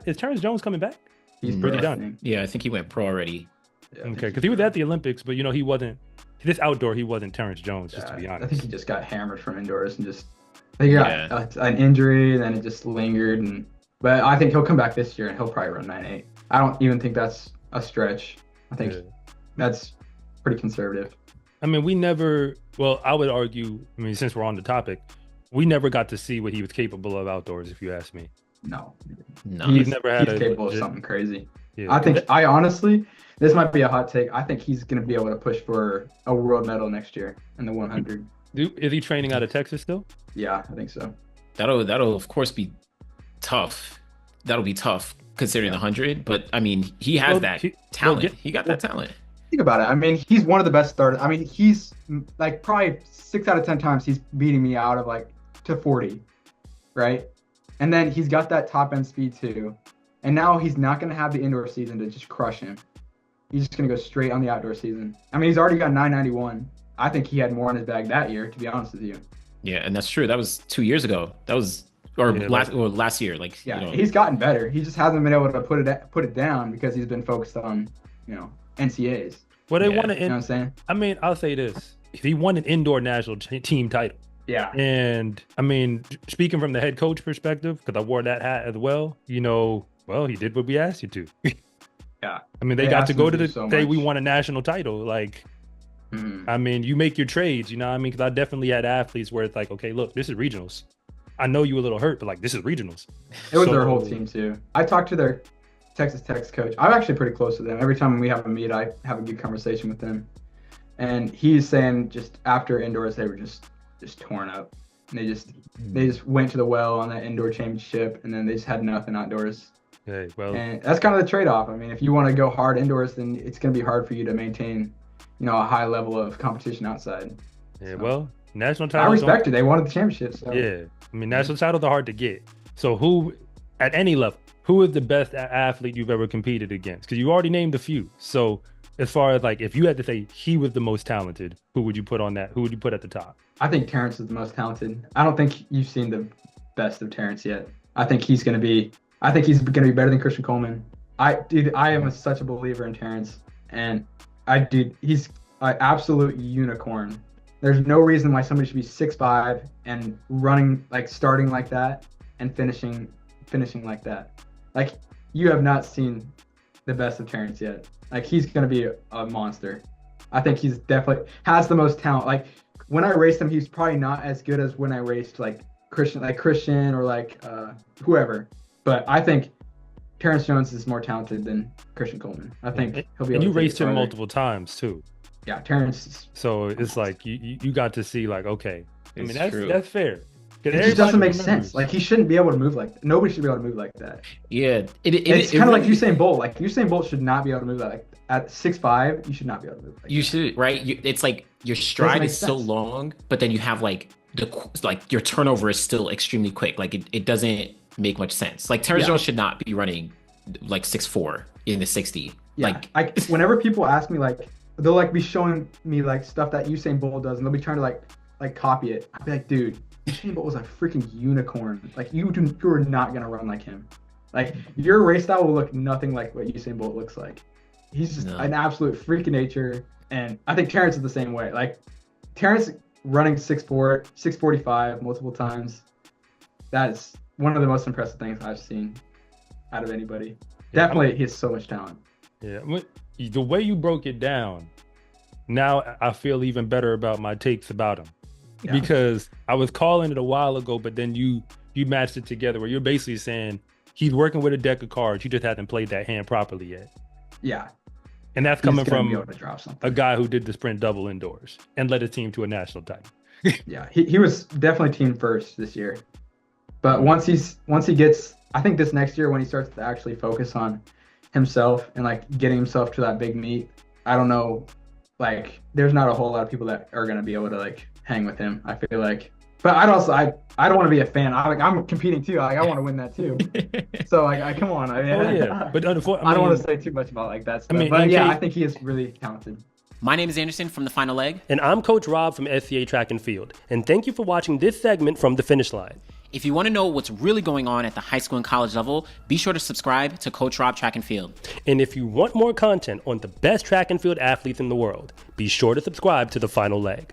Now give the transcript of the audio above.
Is Terrence Jones coming back? He's Pretty pro, I done. think. Yeah, I think he went pro already. Yeah, Okay, because he was at the Olympics, but he wasn't. This outdoor, he wasn't Terrence Jones. Just to be honest, I think he just got hammered from indoors and just. I think he got an injury, and then it just lingered. But I think he'll come back this year, and he'll probably run 9.8. I don't even think that's a stretch. I think that's pretty conservative. I mean, we never. Well, I would argue. I mean, since we're on the topic, we never got to see what he was capable of outdoors. If you ask me, no, he's never had. He's capable of something crazy. Yeah. I honestly, this might be a hot take. I think he's going to be able to push for a world medal next year in the 100. Is he training out of Texas still? Yeah, I think so. That'll of course be tough. That'll be tough considering the 100. But I mean, he has talent. He got that talent. Think about it. I mean, he's one of the best starters. I mean, he's like probably 6 out of 10 times he's beating me out of like to 40, right? And then he's got that top end speed too. And now he's not going to have the indoor season to just crush him. He's just going to go straight on the outdoor season. I mean, he's already got 991. I think he had more in his bag that year, to be honest with you. Yeah, and that's true. That was 2 years ago. That was last year. Like he's gotten better. He just hasn't been able to put it down because he's been focused on NCAAs. Well, they won you know what I'm saying? I mean, I'll say this: he won an indoor national team title. Yeah. And I mean, speaking from the head coach perspective, because I wore that hat as well. Well, he did what we asked you to. Yeah. I mean, they got to go to the day we won a national title. Like, I mean, you make your trades, you know what I mean? Because I definitely had athletes where it's like, okay, look, this is regionals. I know you were a little hurt, but like, this is regionals. It was their whole team too. I talked to their Texas Tech's coach. I'm actually pretty close to them. Every time we have a meet, I have a good conversation with them. And he's saying just after indoors, they were just torn up. And they just went to the well on that indoor championship, and then they just had nothing outdoors. Okay, well, and that's kind of the trade-off. I mean, if you want to go hard indoors, then it's going to be hard for you to maintain, a high level of competition outside. Yeah, well, national titles. I respect it. They wanted the championship. So. Yeah, I mean, national titles are hard to get. So who, at any level, who is the best athlete you've ever competed against? Because you already named a few. So as far as like, if you had to say he was the most talented, who would you put on that? Who would you put at the top? I think Terrence is the most talented. I don't think you've seen the best of Terrence yet. I think he's going to be better than Christian Coleman. I am such a believer in Terrence, and he's an absolute unicorn. There's no reason why somebody should be 6'5" and running, like starting like that and finishing like that. Like, you have not seen the best of Terrence yet. Like, he's going to be a monster. I think he's definitely has the most talent. Like, when I raced him, he's probably not as good as when I raced like Christian or like whoever. But I think Terrence Jones is more talented than Christian Coleman. I think he'll be able to. And you raced him multiple times too. Yeah, Terrence. So it's like you got to see like, okay, I mean that's fair. It just doesn't make sense. Like, he shouldn't be able to move like that. Nobody should be able to move like that. Yeah, it's kind of like Usain Bolt. Like, Usain Bolt should not be able to move like at 6'5", you should not be able to move like that. You should, right? It's like your stride is so long, but then you have like your turnover is still extremely quick. Like, it doesn't make much sense. Like, Terrence Jones should not be running like 6'4" in the 60. Yeah. Like, whenever people ask me, like, they'll like be showing me like stuff that Usain Bolt does, and they'll be trying to like copy it. I'll be like, dude, Usain Bolt was a freaking unicorn. Like, you are not gonna run like him. Like, your race style will look nothing like what Usain Bolt looks like. He's just an absolute freak of nature, and I think Terrence is the same way. Like, Terrence running 6'4", 645 multiple times. That is one of the most impressive things I've seen out of anybody. Yeah, definitely, he has so much talent. Yeah, the way you broke it down, now I feel even better about my takes about him. Yeah. Because I was calling it a while ago, but then you matched it together where you're basically saying he's working with a deck of cards. You just haven't played that hand properly yet. Yeah. And that's coming from a guy who did the sprint double indoors and led his team to a national title. Yeah, he was definitely team first this year. But once he gets, I think this next year when he starts to actually focus on himself and like getting himself to that big meet, I don't know, like, there's not a whole lot of people that are going to be able to like hang with him, I feel like. But I don't want to be a fan. I'm competing too. Like, I want to win that too. So like, come on. I don't want to say too much about like that stuff. I think he is really talented. My name is Anderson from The Final Leg. And I'm Coach Rob from SCA Track and Field. And thank you for watching this segment from The Finish Line. If you want to know what's really going on at the high school and college level, be sure to subscribe to Coach Rob Track and Field. And if you want more content on the best track and field athletes in the world, be sure to subscribe to The Final Leg.